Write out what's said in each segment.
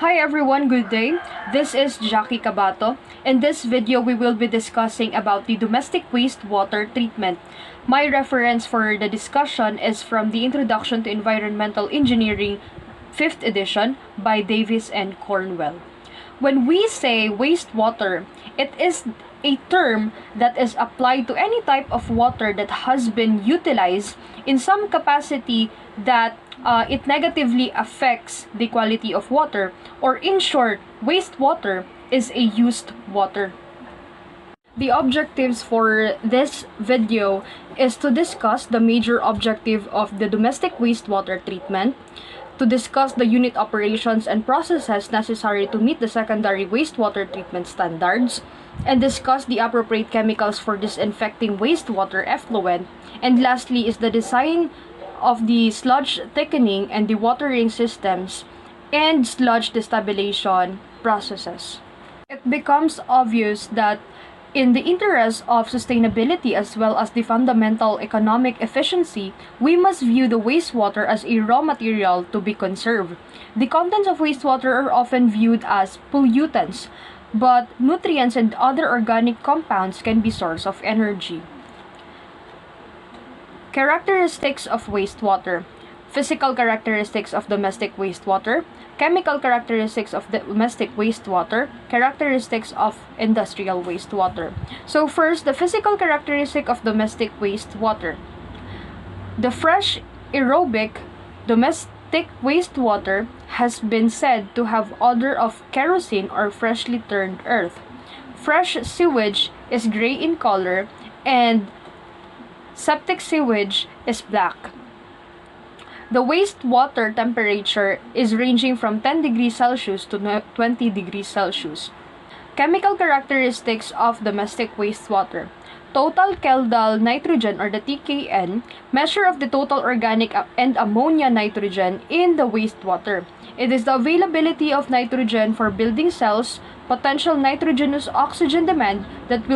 Hi everyone, good day. This is Jackie Cabato. In this video, we will be discussing about the domestic wastewater treatment. My reference for the discussion is from the Introduction to Environmental Engineering 5th edition by Davis and Cornwell. When we say wastewater, it is a term that is applied to any type of water that has been utilized in some capacity that it negatively affects the quality of water, or in short, wastewater is a used water. The objectives for this video is to discuss the major objective of the domestic wastewater treatment, to discuss the unit operations and processes necessary to meet the secondary wastewater treatment standards, and discuss the appropriate chemicals for disinfecting wastewater effluent, and lastly is the design of the sludge thickening and dewatering systems and sludge destabilization processes. It becomes obvious that in the interest of sustainability as well as the fundamental economic efficiency, we must view the wastewater as a raw material to be conserved. The contents of wastewater are often viewed as pollutants, but nutrients and other organic compounds can be source of energy. Characteristics of wastewater. Physical characteristics of domestic wastewater. Chemical characteristics of domestic wastewater. Characteristics of industrial wastewater. So first, the physical characteristic of domestic wastewater. The fresh aerobic domestic wastewater has been said to have odor of kerosene or freshly turned earth. Fresh sewage is gray in color and septic sewage is black. The wastewater temperature is ranging from 10 degrees Celsius to 20 degrees Celsius. Chemical characteristics of domestic wastewater. Total kildal nitrogen, or the TKN, measure of the total organic and ammonia nitrogen in the wastewater. It is the availability of nitrogen for building cells, potential nitrogenous oxygen demand that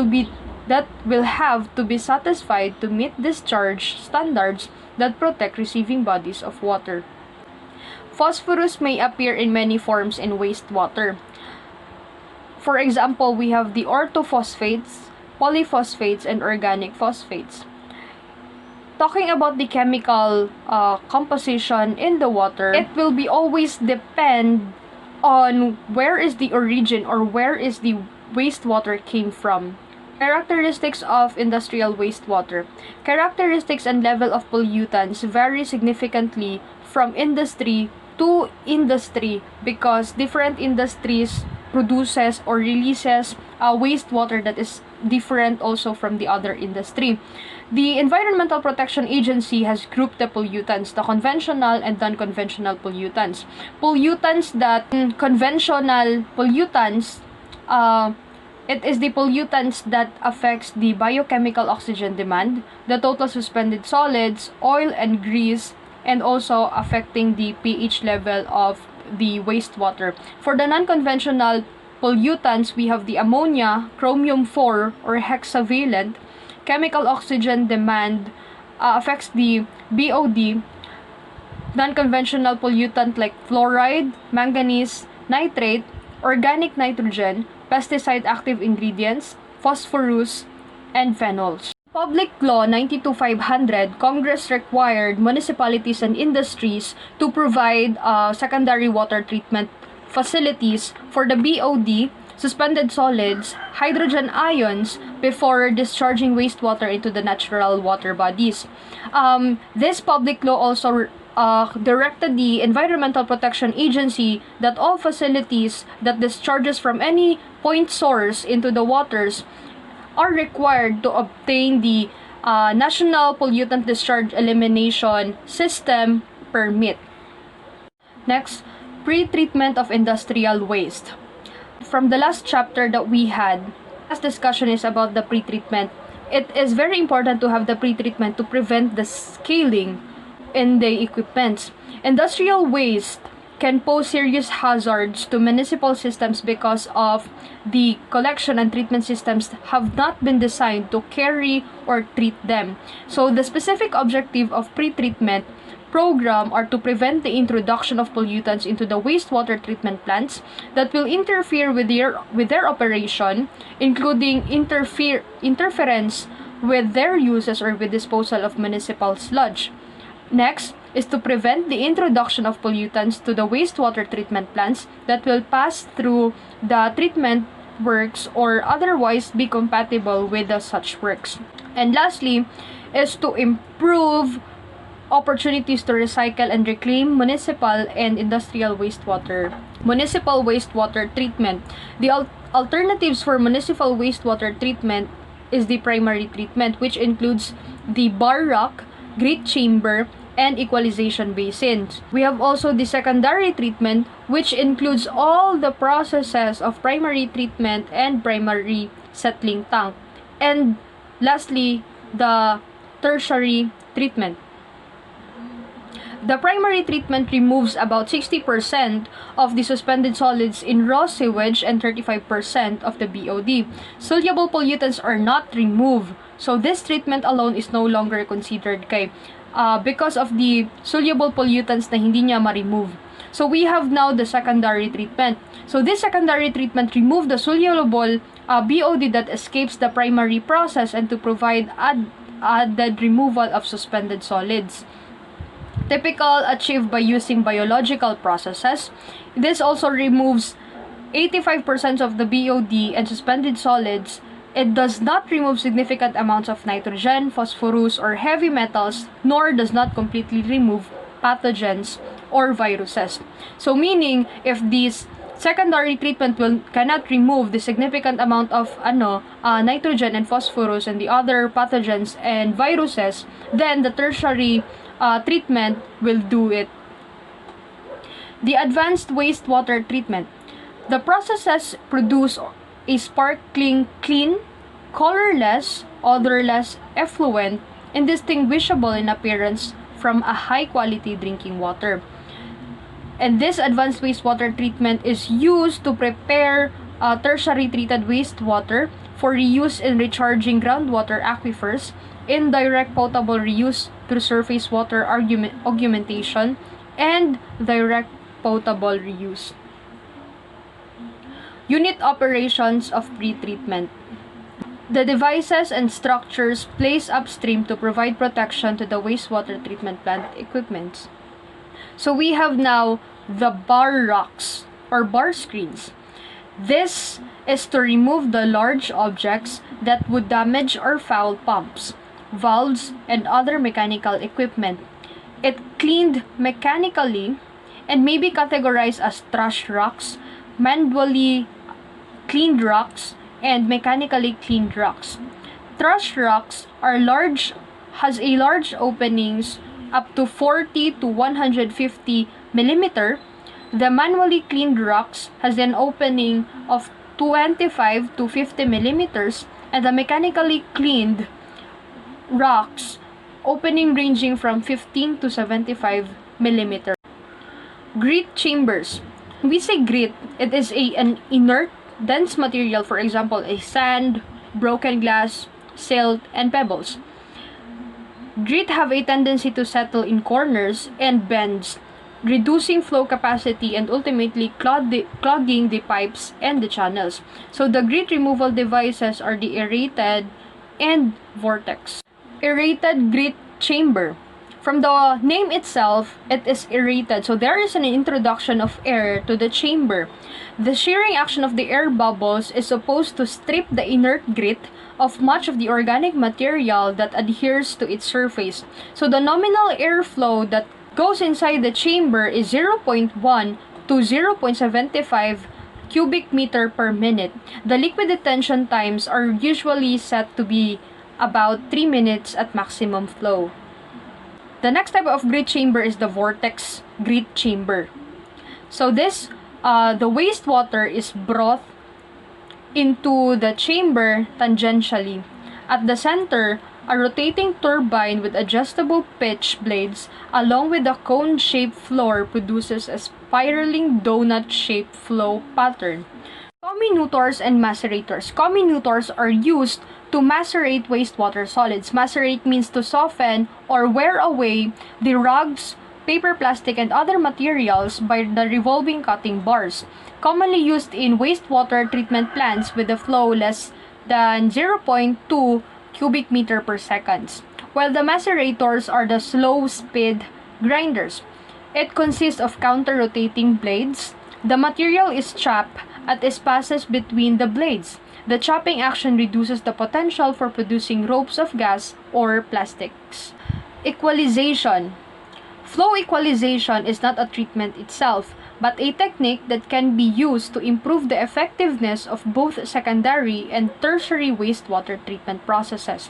will have to be satisfied to meet discharge standards that protect receiving bodies of water. Phosphorus may appear in many forms in wastewater. For example, we have the orthophosphates, polyphosphates, and organic phosphates. Talking about the chemical composition in the water, it will be always depend on where is the origin or where is the wastewater came from. Characteristics of industrial wastewater. Characteristics and level of pollutants vary significantly from industry to industry because different industries produces or releases wastewater that is different also from the other industry. The Environmental Protection Agency has grouped the pollutants, the conventional and non-conventional pollutants. Conventional pollutants, it is the pollutants that affects the biochemical oxygen demand, the total suspended solids, oil and grease, and also affecting the pH level of the wastewater. For the non-conventional pollutants, we have the ammonia, chromium-4 or hexavalent, chemical oxygen demand affects the BOD, non-conventional pollutant like fluoride, manganese, nitrate, organic nitrogen, pesticide active ingredients, phosphorus, and phenols. Public Law 92-500, Congress required municipalities and industries to provide secondary water treatment facilities for the BOD, suspended solids, hydrogen ions before discharging wastewater into the natural water bodies. This public law also directed the Environmental Protection Agency that all facilities that discharges from any point source into the waters are required to obtain the National Pollutant Discharge Elimination System permit. Next, pre-treatment of industrial waste. From the last chapter that we had, last discussion is about the pre-treatment. It is very important to have the pre-treatment to prevent the scaling in the equipments. Industrial waste can pose serious hazards to municipal systems because of the collection and treatment systems have not been designed to carry or treat them. So the specific objective of pre-treatment program are to prevent the introduction of pollutants into the wastewater treatment plants that will interfere with their operation, including interference with their uses or with disposal of municipal sludge. Next is to prevent the introduction of pollutants to the wastewater treatment plants that will pass through the treatment works or otherwise be compatible with such works. And lastly is to improve opportunities to recycle and reclaim municipal and industrial wastewater. Municipal wastewater treatment. The alternatives for municipal wastewater treatment is the primary treatment, which includes the bar rock, grit chamber, and equalization basins. We have also the secondary treatment, which includes all the processes of primary treatment and primary settling tank. And lastly, the tertiary treatment. The primary treatment removes about 60% of the suspended solids in raw sewage and 35% of the BOD. Soluble pollutants are not removed, so this treatment alone is no longer considered because of the soluble pollutants na hindi niya ma-remove. So we have now the secondary treatment. So this secondary treatment removes the soluble BOD that escapes the primary process and to provide added removal of suspended solids. Typical achieved by using biological processes. This also removes 85% of the BOD and suspended solids. It does not remove significant amounts of nitrogen, phosphorus, or heavy metals, nor does not completely remove pathogens or viruses. So meaning, if this secondary treatment cannot remove the significant amount of nitrogen and phosphorus and the other pathogens and viruses, then the tertiary treatment will do it. The advanced wastewater treatment. The processes produce a sparkling clean, colorless, odorless effluent, indistinguishable in appearance from a high-quality drinking water. And this advanced wastewater treatment is used to prepare tertiary treated wastewater for reuse in recharging groundwater aquifers, indirect potable reuse through surface water augmentation, and direct potable reuse. Unit operations of pretreatment. The devices and structures placed upstream to provide protection to the wastewater treatment plant equipment. So we have now the bar rocks or bar screens. This is to remove the large objects that would damage or foul pumps, valves, and other mechanical equipment. It cleaned mechanically and may be categorized as trash rocks, manually cleaned rocks, and mechanically cleaned rocks. Trash rocks has a large openings up to 40 to 150 millimeter. The manually cleaned rocks has an opening of 25 to 50 millimeters, and the mechanically cleaned rocks opening ranging from 15 to 75 millimeter. Grit chambers. When we say grit, it is an inert, dense material, for example, a sand, broken glass, silt, and pebbles. Grit have a tendency to settle in corners and bends, reducing flow capacity and ultimately clogging the pipes and the channels. So the grit removal devices are the aerated and vortex. Aerated grit chamber. From the name itself, it is aerated, so there is an introduction of air to the chamber. The shearing action of the air bubbles is supposed to strip the inert grit of much of the organic material that adheres to its surface. So the nominal airflow that goes inside the chamber is 0.1 to 0.75 cubic meter per minute. The liquid detention times are usually set to be about 3 minutes at maximum flow. The next type of grit chamber is the vortex grit chamber. So this, the wastewater is brought into the chamber tangentially. At the center, a rotating turbine with adjustable pitch blades along with a cone-shaped floor produces a spiraling donut-shaped flow pattern. Comminutors and macerators. Comminutors are used to macerate wastewater solids. Macerate means to soften or wear away the rugs, paper, plastic, and other materials by the revolving cutting bars, commonly used in wastewater treatment plants with a flow less than 0.2 cubic meter per second, while the macerators are the slow speed grinders. It consists of counter-rotating blades. The material is chopped at passes between the blades. The chopping action reduces the potential for producing ropes of gas or plastics. Equalization. Flow equalization is not a treatment itself, but a technique that can be used to improve the effectiveness of both secondary and tertiary wastewater treatment processes.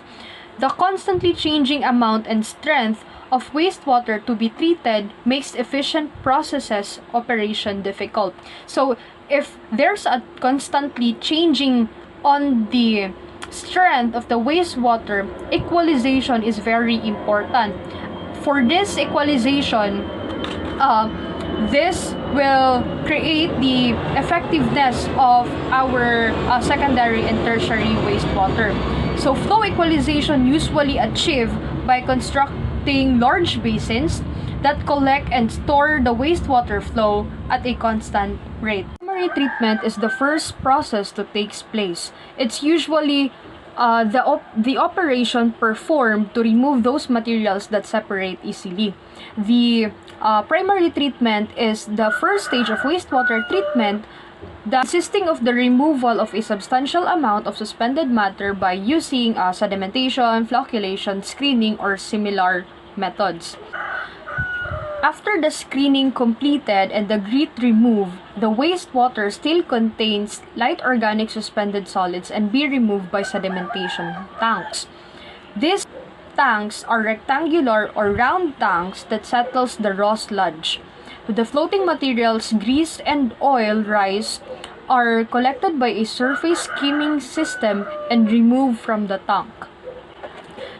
The constantly changing amount and strength of wastewater to be treated makes efficient processes operation difficult. So, if there's a constantly changing on the strength of the wastewater, equalization is very important. For this equalization, this will create the effectiveness of our secondary and tertiary wastewater. So, flow equalization usually achieved by constructing large basins that collect and store the wastewater flow at a constant rate. Primary treatment is the first process to take place. It's usually the operation performed to remove those materials that separate easily. The primary treatment is the first stage of wastewater treatment, consisting of the removal of a substantial amount of suspended matter by using sedimentation, flocculation, screening, or similar methods. After the screening completed and the grit removed, the wastewater still contains light organic suspended solids and be removed by sedimentation tanks. These tanks are rectangular or round tanks that settles the raw sludge. The floating materials, grease and oil rice are collected by a surface skimming system and removed from the tank.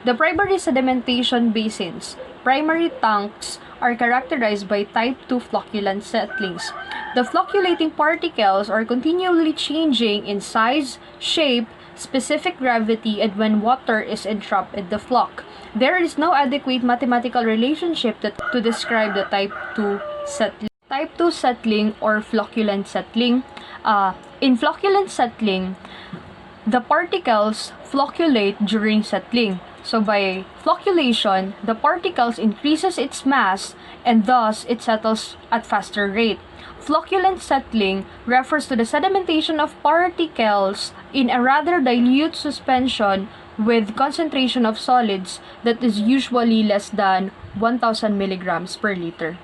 The primary sedimentation basins. Primary tanks are characterized by type 2 flocculant settlings. The flocculating particles are continually changing in size, shape, specific gravity, and when water is entrapped in the flock. There is no adequate mathematical relationship to describe the type 2 settling. Type 2 settling or flocculant settling. In flocculant settling, the particles flocculate during settling. So by flocculation, the particles increases its mass and thus it settles at faster rate. Flocculant settling refers to the sedimentation of particles in a rather dilute suspension with concentration of solids that is usually less than 1000 milligrams per liter.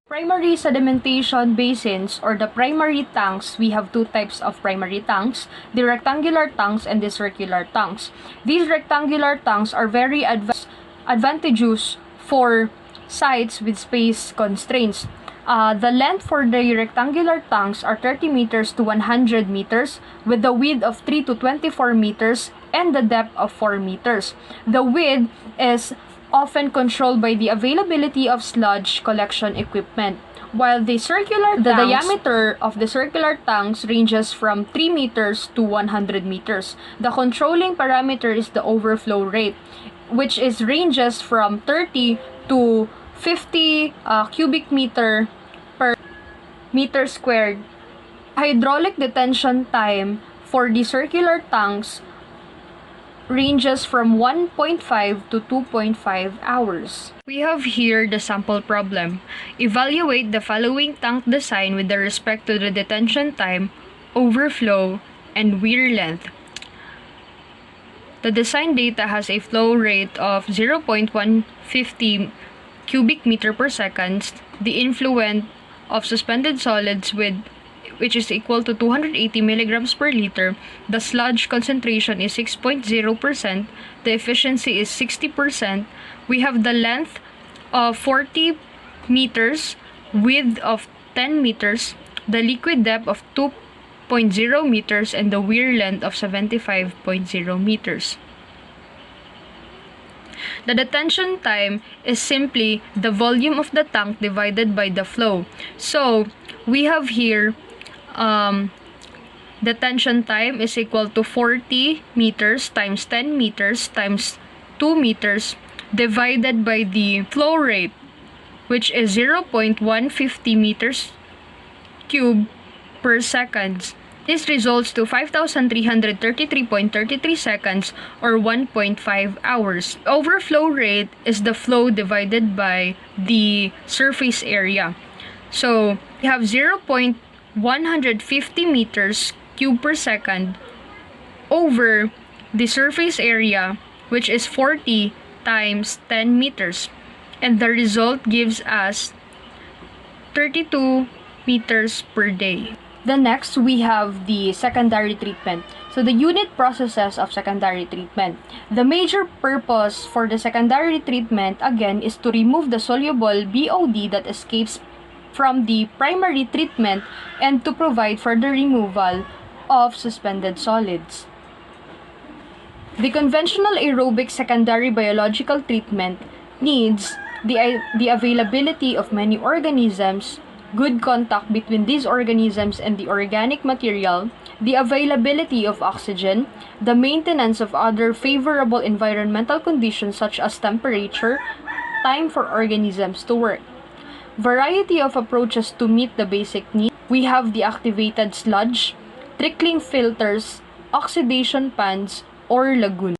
Primary sedimentation basins or the primary tanks, we have two types of primary tanks, the rectangular tanks and the circular tanks. These rectangular tanks are very advantageous for sites with space constraints. The length for the rectangular tanks are 30 meters to 100 meters with the width of 3 to 24 meters and the depth of 4 meters. The width is often controlled by the availability of sludge collection equipment, while the diameter of the circular tanks ranges from 3 meters to 100 meters. The controlling parameter is the overflow rate, which ranges from 30 to 50 cubic meter per meter squared. Hydraulic detention time for the circular tanks ranges from 1.5 to 2.5 hours. We have here the sample problem. Evaluate the following tank design with respect to the detention time, overflow, and weir length. The design data has a flow rate of 0.150 cubic meter per second, the influent of suspended solids which is equal to 280 milligrams per liter. The sludge concentration is 6.0%. The efficiency is 60%. We have the length of 40 meters, width of 10 meters, the liquid depth of 2.0 meters, and the weir length of 75.0 meters. The detention time is simply the volume of the tank divided by the flow. So, we have here detention time is equal to 40 meters times 10 meters times 2 meters divided by the flow rate which is 0.150 meters cube per second. This results to 5,333.33 seconds or 1.5 hours. Overflow rate is the flow divided by the surface area. So we have 0.150 meters cube per second over the surface area, which is 40 times 10 meters. And the result gives us 32 meters per day. The next, we have the secondary treatment. So the unit processes of secondary treatment. The major purpose for the secondary treatment, again, is to remove the soluble BOD that escapes from the primary treatment and to provide for the removal of suspended solids. The conventional aerobic secondary biological treatment needs the availability of many organisms, good contact between these organisms and the organic material, the availability of oxygen, the maintenance of other favorable environmental conditions such as temperature, time for organisms to work. Variety of approaches to meet the basic need. We have the activated sludge, trickling filters, oxidation pans, or lagoon.